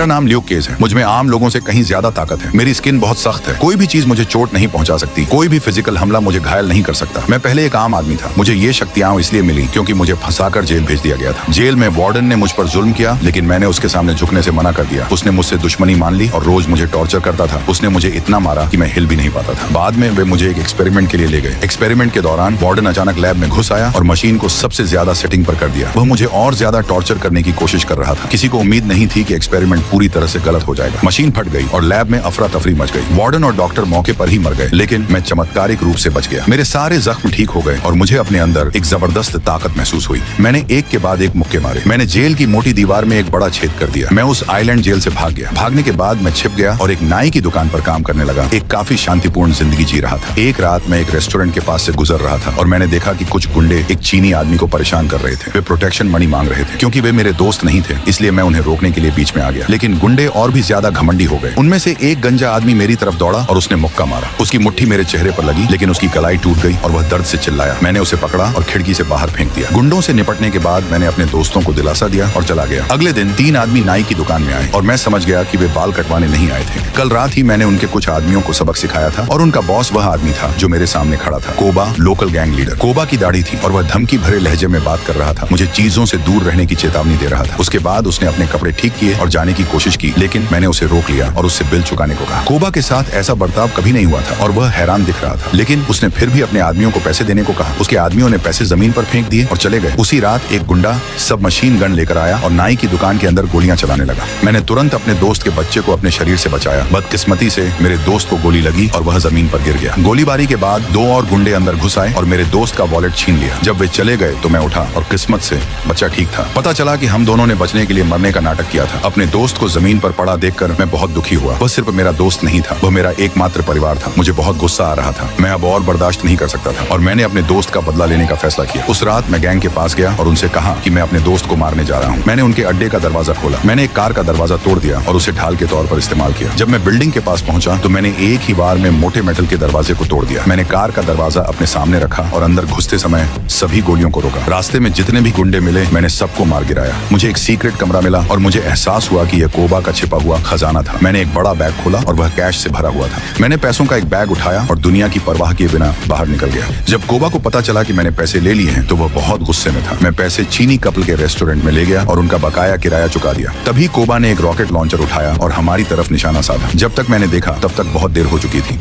मेरा नाम Luke cage है। मुझमें आम लोगों से कहीं ज्यादा ताकत है। मेरी स्किन बहुत सख्त है। कोई भी चीज मुझे चोट नहीं पहुंचा सकती। कोई भी फिजिकल हमला मुझे घायल नहीं कर सकता। मैं पहले एक आम आदमी था। मुझे ये शक्तियां इसलिए मिली क्योंकि मुझे फंसाकर जेल भेज दिया गया था। जेल में वार्डन ने मुझ पर जुल्म किया, लेकिन मैंने उसके सामने झुकने से मना कर दिया। उसने मुझसे दुश्मनी मान ली और रोज मुझे टॉर्चर करता था। उसने मुझे इतना मारा कि मैं हिल भी नहीं पाता था। बाद में वे मुझे एक एक्सपेरिमेंट के लिए ले गए। एक्सपेरिमेंट के दौरान वार्डन अचानक लैब में घुस आया और मशीन को सबसे ज्यादा सेटिंग पर कर दिया। वह मुझे और ज्यादा टॉर्चर करने की कोशिश कर रहा था। किसी को उम्मीद नहीं थी कि एक्सपेरिमेंट पूरी तरह से गलत हो जाएगा। मशीन फट गई और लैब में अफरा तफरी मच गई। वार्डन और डॉक्टर मौके पर ही मर गए, लेकिन मैं चमत्कारिक रूप से बच गया। मेरे सारे जख्म ठीक हो गए और मुझे अपने अंदर एक जबरदस्त ताकत महसूस हुई। मैंने एक के बाद एक मुक्के मारे। मैंने जेल की मोटी दीवार में एक बड़ा छेद कर दिया। मैं उस आइलैंड जेल से भाग गया। भागने के बाद मैं छिप गया और एक नाई की दुकान पर काम करने लगा। एक काफी शांतिपूर्ण जिंदगी जी रहा था। एक रात मैं एक रेस्टोरेंट के पास से गुजर रहा था और मैंने देखा कि कुछ गुंडे एक चीनी आदमी को परेशान कर रहे थे। वे प्रोटेक्शन मनी मांग रहे थे। क्योंकि वे मेरे दोस्त नहीं थे, इसलिए मैं उन्हें रोकने के लिए बीच में आ गया। लेकिन गुंडे और भी ज्यादा घमंडी हो गए। उनमें से एक गंजा आदमी मेरी तरफ दौड़ा और उसने मुक्का मारा। उसकी मुट्ठी मेरे चेहरे पर लगी, लेकिन उसकी कलाई टूट गई और वह दर्द से चिल्लाया। मैंने उसे पकड़ा और खिड़की से बाहर फेंक दिया। गुंडों से निपटने के बाद मैंने अपने दोस्तों को दिलासा दिया और चला गया। अगले दिन 3 आदमी नाई की दुकान में आए और मैं समझ गया कि वे बाल कटवाने नहीं आए थे। कल रात ही मैंने उनके कुछ आदमियों को सबक सिखाया था और उनका बॉस वह आदमी था जो मेरे सामने खड़ा था। कोबा, लोकल गैंग लीडर। कोबा की दाढ़ी थी और वह धमकी भरे लहजे में बात कर रहा था। मुझे चीजों से दूर रहने की चेतावनी दे रहा था। उसके बाद उसने अपने कपड़े ठीक किए और जाने की कोशिश की, लेकिन मैंने उसे रोक लिया और उससे बिल चुकाने को कहा। कोबा के साथ ऐसा बर्ताव कभी नहीं हुआ था और वह हैरान दिख रहा था, लेकिन उसने फिर भी अपने आदमियों को पैसे देने को कहा। उसके आदमियों ने पैसे जमीन पर फेंक दिए और चले गए। उसी रात एक गुंडा सब मशीन गन लेकर आया और नाई की दुकान के अंदर गोलियां चलाने लगा। मैंने तुरंत अपने दोस्त के बच्चे को अपने शरीर से बचाया। बदकिस्मती से मेरे दोस्त को गोली लगी और वह जमीन पर गिर गया। गोलीबारी के बाद 2 और गुंडे अंदर घुस आए और मेरे दोस्त का वॉलेट छीन लिया। जब वे चले गए तो मैं उठा और किस्मत से बच्चा ठीक था। पता चला कि हम दोनों ने बचने के लिए मरने का नाटक किया था। अपने दोस्त को जमीन पर पड़ा देखकर मैं बहुत दुखी हुआ। वह सिर्फ मेरा दोस्त नहीं था, वह मेरा एकमात्र परिवार था। मुझे बहुत गुस्सा आ रहा था। मैं अब और बर्दाश्त नहीं कर सकता था और मैंने अपने दोस्त का बदला लेने का फैसला किया। उस रात मैं गैंग के पास गया और उनसे कहा कि मैं अपने दोस्त को मारने जा रहा हूँ। मैंने उनके अड्डे का दरवाजा खोला। मैंने एक कार का दरवाजा तोड़ दिया और उसे ढाल के तौर पर इस्तेमाल किया। जब मैं बिल्डिंग के पास पहुंचा तो मैंने एक ही बार में मोटे मेटल के दरवाजे को तोड़ दिया। मैंने कार का दरवाजा अपने सामने रखा और अंदर घुसते समय सभी गोलियों को रोका। रास्ते में जितने भी गुंडे मिले मैंने सबको मार गिराया। मुझे एक सीक्रेट कमरा मिला और मुझे एहसास हुआ कि यह कोबा का छिपा हुआ खजाना था। मैंने एक बड़ा बैग खोला और वह कैश से भरा हुआ था। मैंने पैसों का एक बैग उठाया और दुनिया की परवाह किए बिना बाहर निकल गया। जब कोबा को पता चला कि मैंने पैसे ले लिए हैं तो वह बहुत गुस्से में था। मैं पैसे चीनी कपल के रेस्टोरेंट में ले गया और उनका बकाया किराया चुका दिया। तभी कोबा ने एक रॉकेट लॉन्चर उठाया और हमारी तरफ निशाना साधा। जब तक मैंने देखा तब तक बहुत देर हो चुकी थी।